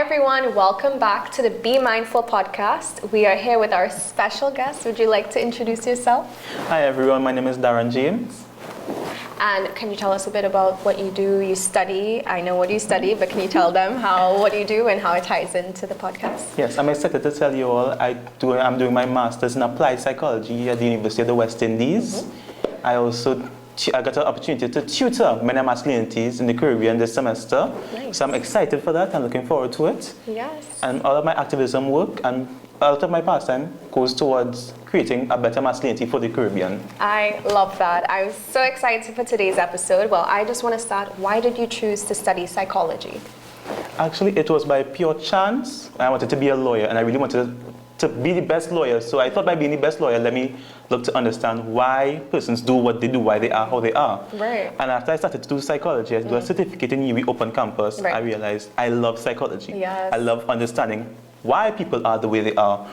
everyone, welcome back to the Be Mindful podcast. We are here with our special guest. Would you like to introduce yourself? Hi everyone, my name is Darron James. And can you tell us a bit about what you do? You study, I know what you study, but can you tell them what you do and how it ties into the podcast? Yes, I'm excited to tell you all, I'm doing my master's in applied psychology at the University of the West Indies. I got an opportunity to tutor many masculinities in the Caribbean this semester. Nice. So I'm excited for that and looking forward to it. Yes. And all of my activism work and a lot of my pastime goes towards creating a better masculinity for the Caribbean. I love that. I'm so excited for today's episode. Well, I just want to start. Why did you choose to study psychology? Actually, it was by pure chance. I wanted to be a lawyer and I really wanted to be the best lawyer. So I thought by being the best lawyer, let me look to understand why persons do what they do, why they are how they are. Right. And after I started to do psychology, I do a certificate in UWI Open Campus, Right. I realized I love psychology. Yes. I love understanding why people are the way they are,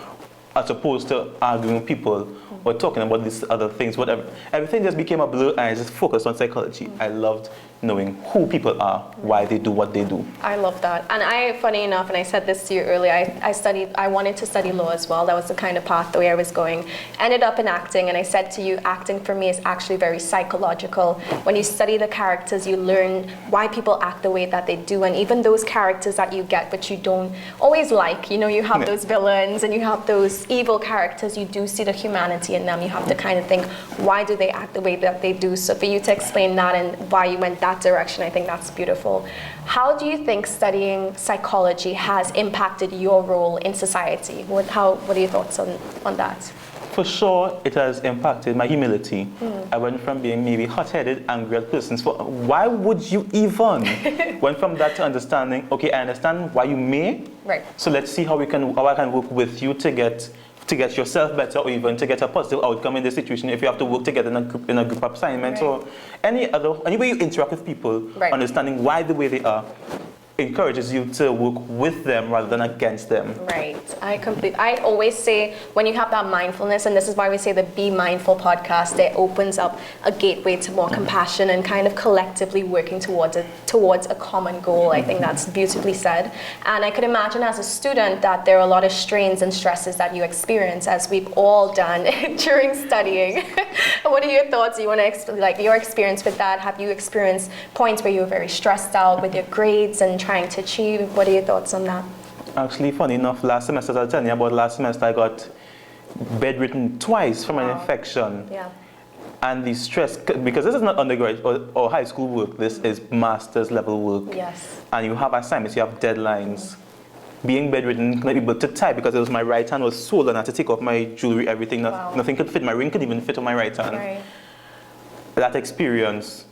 as opposed to arguing with people or talking about these other things, whatever. Everything just became a blur and I just focused on psychology. I loved knowing who people are, why they do what they do. I love that. And funny enough, and I said this to you earlier, I wanted to study law as well. That was the kind of pathway I was going. Ended up in acting, and I said to you, acting for me is actually very psychological. When you study the characters, you learn why people act the way that they do, and even those characters that you get, but you don't always like. You know, you have those villains, and you have those evil characters, you do see the humanity in them. You have to kind of think, why do they act the way that they do? So for you to explain that and why you went that direction, I think that's beautiful. How do you think studying psychology has impacted your role in society? What are your thoughts on that? For sure, it has impacted my humility. I went from being maybe hot-headed, angry at persons. Why would you even? Went from that to understanding, okay, I understand why you may. Right. So let's see how I can work with you to get yourself better, or even to get a positive outcome in this situation. If you have to work together in a group assignment, Right. or any way you interact with people, Right. understanding why the way they are encourages you to work with them rather than against them. Right. I always say when you have that mindfulness, and this is why we say the Be Mindful podcast, it opens up a gateway to more compassion and kind of collectively working towards a common goal. I think that's beautifully said. And I could imagine as a student that there are a lot of strains and stresses that you experience, as we've all done during studying. What are your thoughts? You want to explain, like, your experience with that? Have you experienced points where you were very stressed out with your grades and trying to achieve? What are your thoughts on that? Actually, funny enough, last semester, I'll tell you about last semester, I got bedridden twice from an infection. Yeah. And the stress, because this is not undergraduate or high school work, this is master's level work. Yes. And you have assignments, you have deadlines. Being bedridden, not able to type because it was my right hand was swollen. I had to take off my jewelry, everything. Wow. Nothing could fit. My ring could even fit on my right hand. Right. That experience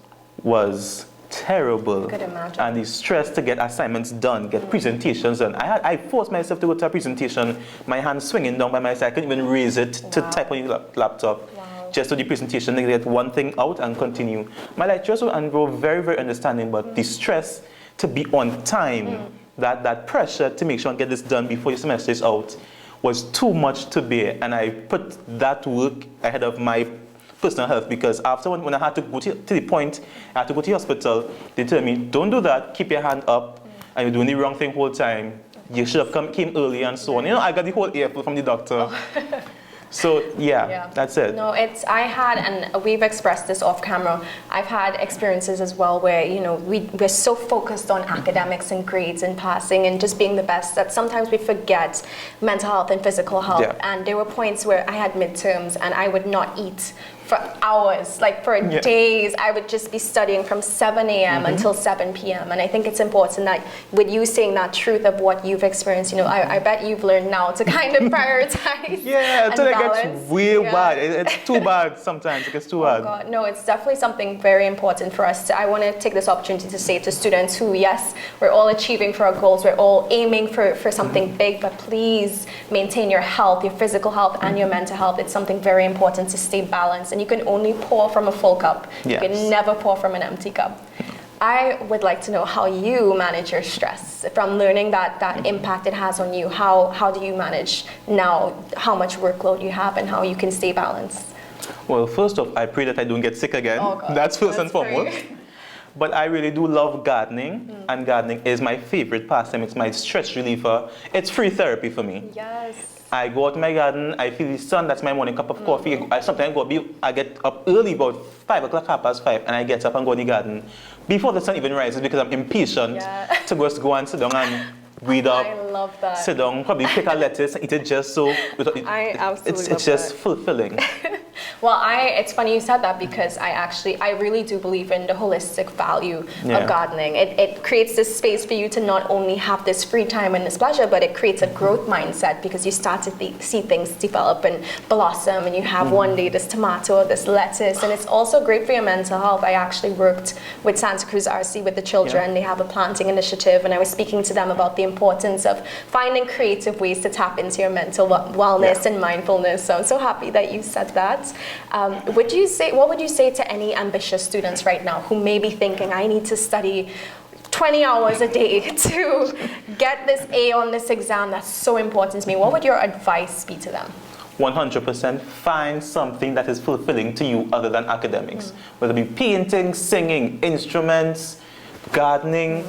was terrible. I could imagine. And the stress to get assignments done, get presentations done. I forced myself to go to a presentation, my hand swinging down by my side. I couldn't even raise it to type on the laptop. Wow. Just to the presentation, to get one thing out and continue. My lecturers were very, very understanding, but the stress to be on time, that pressure to make sure and get this done before your semester is out was too much to bear. And I put that work ahead of my personal health, because after when I had to go to the point, I had to go to the hospital, they told me, don't do that, keep your hand up, and you're doing the wrong thing whole time. You should have came early and so on. You know, I got the whole earful from the doctor. So yeah, that's it. No, I had, and we've expressed this off camera, I've had experiences as well where, you know, we're so focused on academics and grades and passing and just being the best that sometimes we forget mental health and physical health. Yeah. And there were points where I had midterms and I would not eat for hours, like for days. I would just be studying from 7 a.m. until 7 p.m. And I think it's important that with you saying that truth of what you've experienced, you know, I bet you've learned now to kind of prioritize. Yeah, until it balance. gets way bad. It's too bad sometimes. It gets too bad. God, no, it's definitely something very important for us. I want to take this opportunity to say to students who, yes, we're all achieving for our goals, we're all aiming for something big, but please maintain your health, your physical health and your mental health. It's something very important to stay balanced. And you can only pour from a full cup. Yes. You can never pour from an empty cup. I would like to know how you manage your stress from learning that impact it has on you. How do you manage now how much workload you have and how you can stay balanced? Well, first off, I pray that I don't get sick again. Oh God, that's first and pray. foremost. But I really do love gardening, and gardening is my favorite pastime. It's my stress reliever. It's free therapy for me. Yes. I go out to my garden, I feel the sun, that's my morning cup of coffee. Sometimes I get up early, about 5 o'clock, 5:30, and I get up and go in the garden before the sun even rises because I'm impatient to just go and sit down and read up. I love that. Sit down, probably pick a lettuce and eat it just so. I absolutely love it's just that. fulfilling. Well, it's funny you said that because I really do believe in the holistic value of gardening. It creates this space for you to not only have this free time and this pleasure, but it creates a growth mindset because you start to see things develop and blossom, and you have one day this tomato or this lettuce, and it's also great for your mental health. I actually worked with Santa Cruz RC with the children. They have a planting initiative, and I was speaking to them about the importance of finding creative ways to tap into your mental wellness and mindfulness. So I'm so happy that you said that. What would you say to any ambitious students right now who may be thinking, I need to study 20 hours a day to get this A on this exam that's so important to me? What would your advice be to them? 100% find something that is fulfilling to you other than academics. Whether it be painting, singing, instruments, gardening,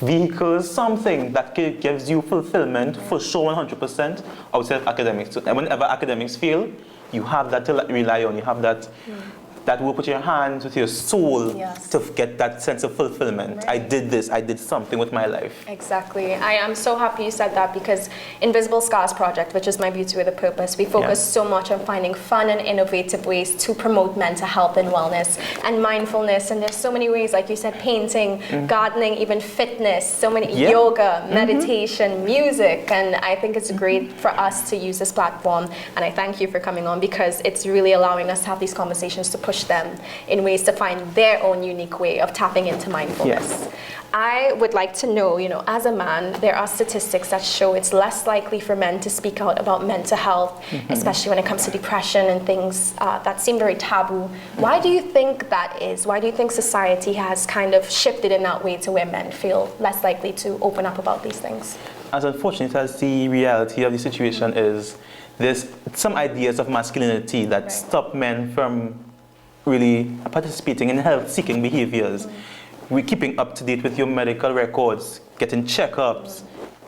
vehicles, something that gives you fulfillment for sure 100% outside of academics. And whenever academics fail, you have that to rely on. You have that work with your hands, with your soul, to get that sense of fulfillment. Right. I did this, I did something with my life. Exactly. I am so happy you said that because Invisible Scars Project, which is my Beauty with a Purpose, we focus so much on finding fun and innovative ways to promote mental health and wellness and mindfulness. And there's so many ways, like you said, painting, gardening, even fitness, so many, yoga, meditation, music. And I think it's great for us to use this platform. And I thank you for coming on because it's really allowing us to have these conversations to push them in ways to find their own unique way of tapping into mindfulness. I would like to know, as a man, there are statistics that show it's less likely for men to speak out about mental health, especially when it comes to depression and things that seem very taboo. Why do you think that is? Why do you think society has kind of shifted in that way to where men feel less likely to open up about these things? As unfortunate as the reality of the situation is, there's some ideas of masculinity that stop men from really participating in health-seeking behaviors. We're keeping up to date with your medical records, getting checkups,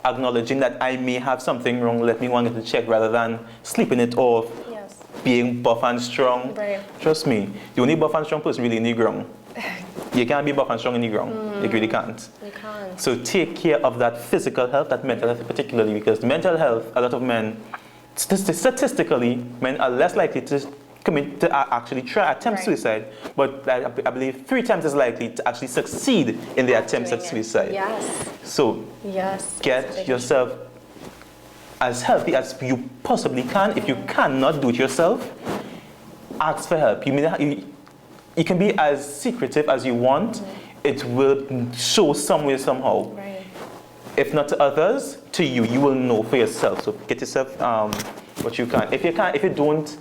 acknowledging that I may have something wrong, let me go and get it checked, rather than sleeping it off, being buff and strong. Right. Trust me, the only buff and strong person really in the ground. You can't be buff and strong in the ground. You really can't. You can't. So take care of that physical health, that mental health particularly, because the mental health, a lot of men, statistically, men are less likely to actually attempt suicide, but I believe 3 times as likely to actually succeed in their attempts at suicide. Yes. So get yourself as healthy as you possibly can. If you cannot do it yourself, ask for help. You can be as secretive as you want. It will show some way, somehow. Right. If not to others, to you. You will know for yourself. So get yourself what you can. If you don't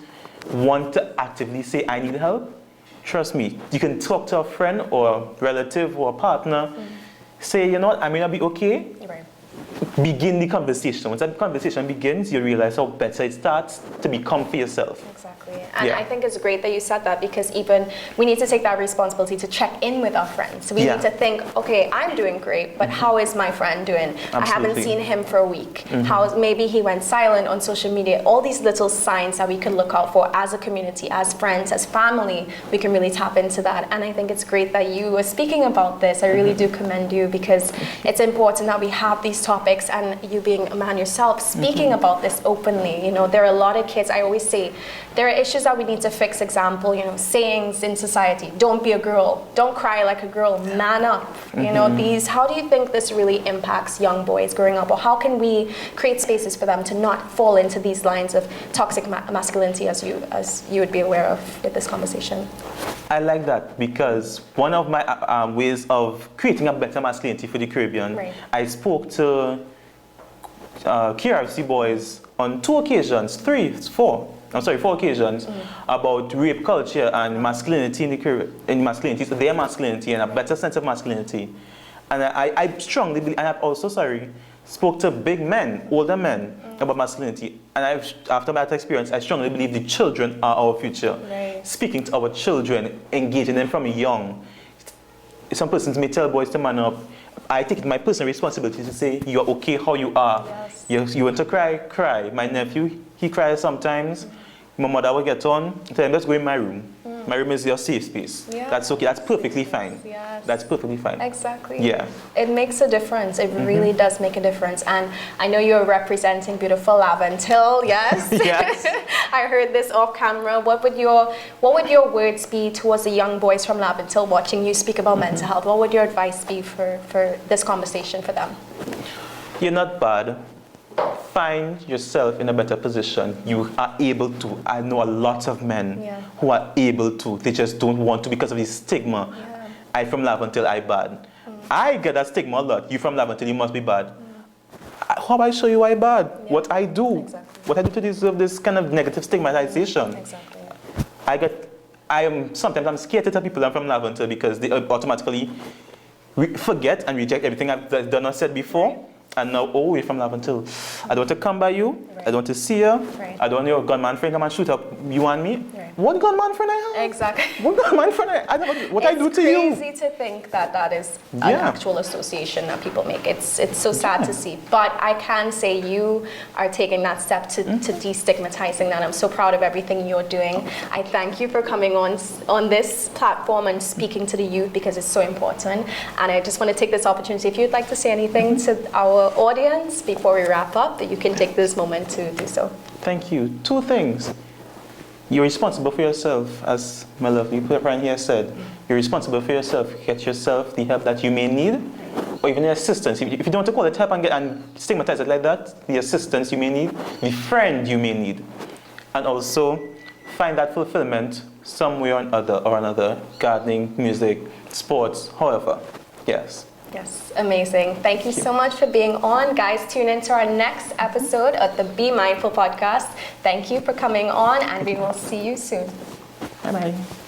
want to actively say, I need help, trust me, you can talk to a friend or a relative or a partner, say, you know what, I may not be okay. Right. Begin the conversation. Once that conversation begins, you realize how better it starts to become for yourself. Exactly. And I think it's great that you said that because even we need to take that responsibility to check in with our friends. We need to think, okay, I'm doing great, but how is my friend doing? Absolutely. I haven't seen him for a week. Maybe he went silent on social media. All these little signs that we can look out for as a community, as friends, as family, we can really tap into that. And I think it's great that you were speaking about this. I really do commend you because it's important that we have these topics and you being a man yourself speaking about this openly. There are a lot of kids, I always say, there are issues that we need to fix. Example, sayings in society, don't be a girl, don't cry like a girl, man up. How do you think this really impacts young boys growing up, or how can we create spaces for them to not fall into these lines of toxic masculinity as you would be aware of with this conversation? I like that because one of my ways of creating a better masculinity for the Caribbean, I spoke to KRC boys on 4 occasions, about rape culture and masculinity in the Caribbean, their masculinity and a better sense of masculinity. And I strongly believe, and I've also, spoke to big men, older men, about masculinity. And after that experience, I strongly believe the children are our future. Right. Speaking to our children, engaging them from young, some persons may tell boys to man up. I take it my personal responsibility to say, you're okay how you are. Yes. You want to cry, cry. My nephew, he cries sometimes. My mother will get on, tell him, let's go in my room. My room is your safe space. Yeah. That's okay, that's perfectly fine. Yes. That's perfectly fine. Exactly. Yeah. It makes a difference. It really does make a difference. And I know you're representing beautiful Laventille, yes? Yes. I heard this off camera. What would your words be towards the young boys from Laventille watching you speak about mental health? What would your advice be for this conversation for them? You're not bad. Find yourself in a better position. You are able to. I know a lot of men who are able to. They just don't want to because of the stigma. Yeah. I from Laventille, I bad. I get that stigma a lot. You from Laventille, you must be bad. How about I show you I bad? Yeah. What I do. Exactly. What I do to deserve this kind of negative stigmatization. Exactly. Sometimes I'm scared to tell people I'm from Laventille because they automatically forget and reject everything I've done or said before. Right. And now, oh, you're from Laventille. I don't want to come by you. Right. I don't want to see you. Right. I don't want your gunman friend come and shoot up you and me. Right. What gunman friend I have? Exactly. What gunman friend I never, what I do to you? It's crazy to think that is an actual association that people make. It's so sad to see. But I can say you are taking that step to destigmatizing that. I'm so proud of everything you're doing. I thank you for coming on this platform and speaking to the youth because it's so important. And I just want to take this opportunity. If you'd like to say anything to our audience before we wrap up, that you can take this moment to do so. Thank you. Two things. You're responsible for yourself, as my lovely friend here said. You're responsible for yourself. Get yourself the help that you may need, or even the assistance. If you don't want to call it help and stigmatize it like that, the assistance you may need, the friend you may need. And also, find that fulfillment somewhere or another, gardening, music, sports, however. Yes. Yes, amazing. Thank you so much for being on. Guys, tune into our next episode of the Be Mindful podcast. Thank you for coming on, and we will see you soon. Bye-bye.